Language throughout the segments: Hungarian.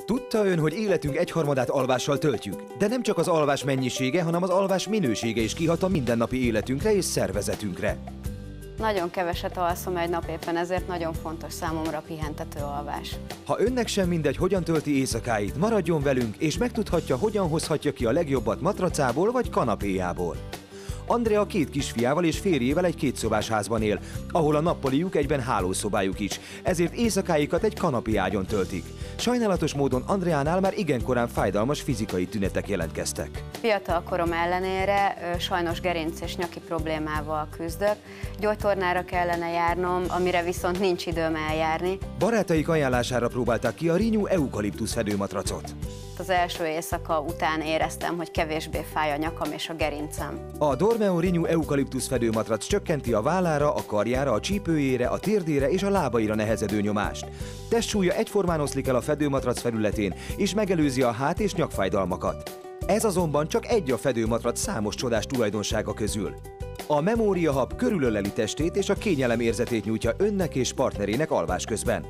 Tudta ön, hogy életünk egyharmadát alvással töltjük? De nem csak az alvás mennyisége, hanem az alvás minősége is kihat a mindennapi életünkre és szervezetünkre. Nagyon keveset alszom egy nap, éppen ezért nagyon fontos számomra a pihentető alvás. Ha önnek sem mindegy, hogyan tölti éjszakáit, maradjon velünk, és megtudhatja, hogyan hozhatja ki a legjobbat matracából vagy kanapéjából. Andrea 2 kisfiával és férjével egy 2 szobás házban él, ahol a nappaliuk egyben hálószobájuk is, ezért éjszakáikat egy kanapéágyon töltik. Sajnálatos módon Andreánál már igen korán fájdalmas fizikai tünetek jelentkeztek. Fiatal korom ellenére sajnos gerinc és nyaki problémával küzdök. Gyógytornára kellene járnom, amire viszont nincs időm eljárni. Barátaik ajánlására próbálták ki a Renew eukaliptusz fedőmatracot. Az első éjszaka után éreztem, hogy kevésbé fáj a nyakam és a gerincem. A Dormeo Renew eukaliptusz fedőmatrac csökkenti a vállára, a karjára, a csípőjére, a térdére és a lábaira nehezedő nyomást. Testsúlya egyformán oszlik el a fedőmatrac felületén, és megelőzi a hát- és nyakfájdalmakat. Ez azonban csak egy a fedőmatrac számos csodás tulajdonsága közül. A memóriahab körülöleli testét és a kényelem érzetét nyújtja önnek és partnerének alvás közben.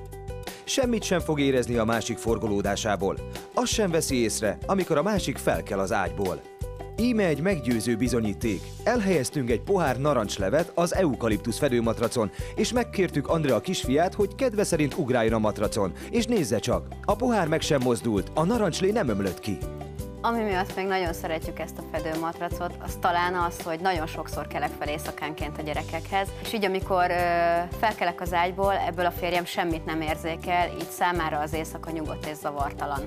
Semmit sem fog érezni a másik forgolódásából. Azt sem veszi észre, amikor a másik felkel az ágyból. Íme egy meggyőző bizonyíték. Elhelyeztünk egy pohár narancslevet az eukaliptusz fedőmatracon, és megkértük Andrea kisfiát, hogy kedve szerint ugráljon a matracon. És nézze csak, a pohár meg sem mozdult, a narancslé nem ömlött ki. Ami miatt még nagyon szeretjük ezt a fedőmatracot, az talán az, hogy nagyon sokszor kelek fel éjszakánként a gyerekekhez, és így amikor felkelek az ágyból, ebből a férjem semmit nem érzékel, így számára az éjszaka nyugodt és zavartalan.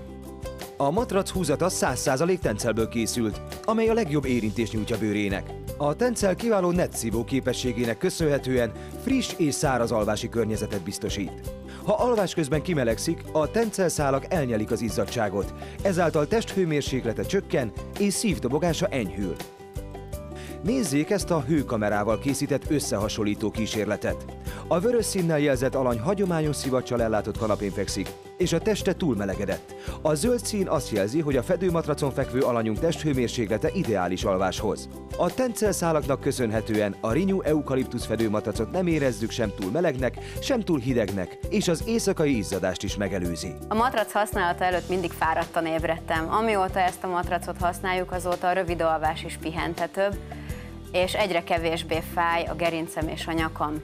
A matrac húzata 100% tencelből készült, amely a legjobb érintést nyújtja bőrének. A tencel kiváló netszívó képességének köszönhetően friss és száraz alvási környezetet biztosít. Ha alvás közben kimelegszik, a tencelszálak elnyelik az izzadtságot, ezáltal testhőmérséklete csökken és szívdobogása enyhül. Nézzék ezt a hőkamerával készített összehasonlító kísérletet. A vörös színnel jelzett alany hagyományos szivacsal ellátott kanapén fekszik, és a teste túlmelegedett. A zöld szín azt jelzi, hogy a fedőmatracon fekvő alanyunk testhőmérséklete ideális alváshoz. A tencelszálaknak köszönhetően a Renew eukaliptusz fedőmatracot nem érezzük sem túl melegnek, sem túl hidegnek, és az éjszakai izzadást is megelőzi. A matrac használata előtt mindig fáradtan ébredtem. Amióta ezt a matracot használjuk, azóta a rövid alvás is pihentetőbb, és egyre kevésbé fáj a gerincem és a nyakam.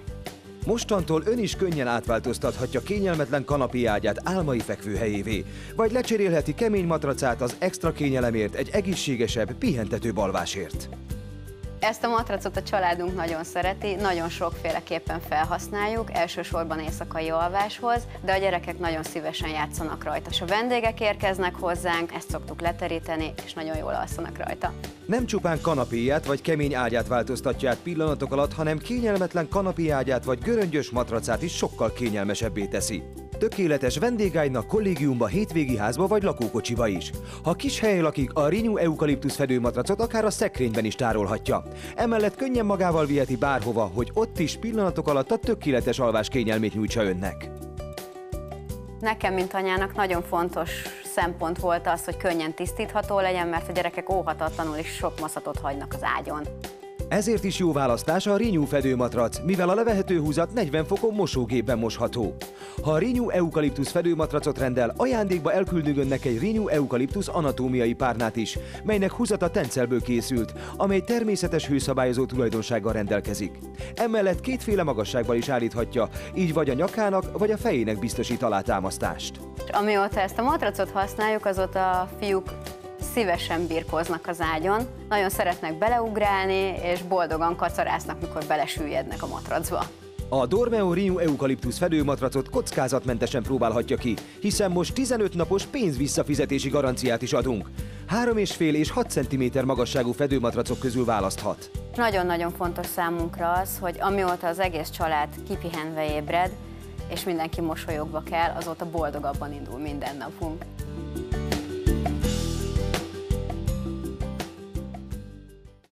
Mostantól ön is könnyen átváltoztathatja kényelmetlen kanapéágyát álmai fekvőhelyévé, vagy lecserélheti kemény matracát az extra kényelemért egy egészségesebb, pihentetőbb alvásért. Ezt a matracot a családunk nagyon szereti, nagyon sokféleképpen felhasználjuk, elsősorban éjszakai alváshoz, de a gyerekek nagyon szívesen játszanak rajta. És a vendégek érkeznek hozzánk, ezt szoktuk leteríteni, és nagyon jól alszanak rajta. Nem csupán kanapéját vagy kemény ágyát változtatja át pillanatok alatt, hanem kényelmetlen kanapéágyát vagy göröngyös matracát is sokkal kényelmesebbé teszi. Tökéletes vendégágynak kollégiumba, hétvégi házba vagy lakókocsiba is. Ha kis helyen lakik, a Renew eukaliptusz fedőmatracot akár a szekrényben is tárolhatja. Emellett könnyen magával viheti bárhova, hogy ott is pillanatok alatt a tökéletes alvás kényelmét nyújtsa önnek. Nekem, mint anyának nagyon fontos szempont volt az, hogy könnyen tisztítható legyen, mert a gyerekek óhatatlanul is sok maszatot hagynak az ágyon. Ezért is jó választás a Renew fedőmatrac, mivel a levehető húzat 40 fokon mosógépben mosható. Ha a Renew eukaliptusz fedőmatracot rendel, ajándékba elküldünk önnek egy Renew eukaliptusz anatómiai párnát is, melynek húzata tencelből készült, amely természetes hőszabályozó tulajdonsággal rendelkezik. Emellett 2 magasságban is állíthatja, így vagy a nyakának, vagy a fejének biztosít alátámasztást. Amióta ezt a matracot használjuk, azóta a fiúk szívesen birkóznak az ágyon, nagyon szeretnek beleugrálni, és boldogan kacarásznak, mikor belesüllyednek a matracba. A Dormeo Renew eukaliptusz fedőmatracot kockázatmentesen próbálhatja ki, hiszen most 15 napos pénzvisszafizetési garanciát is adunk. 3,5 és 6 cm magasságú fedőmatracok közül választhat. Nagyon-nagyon fontos számunkra az, hogy amióta az egész család kipihenve ébred, és mindenki mosolyogva kell, azóta boldogabban indul minden napunk.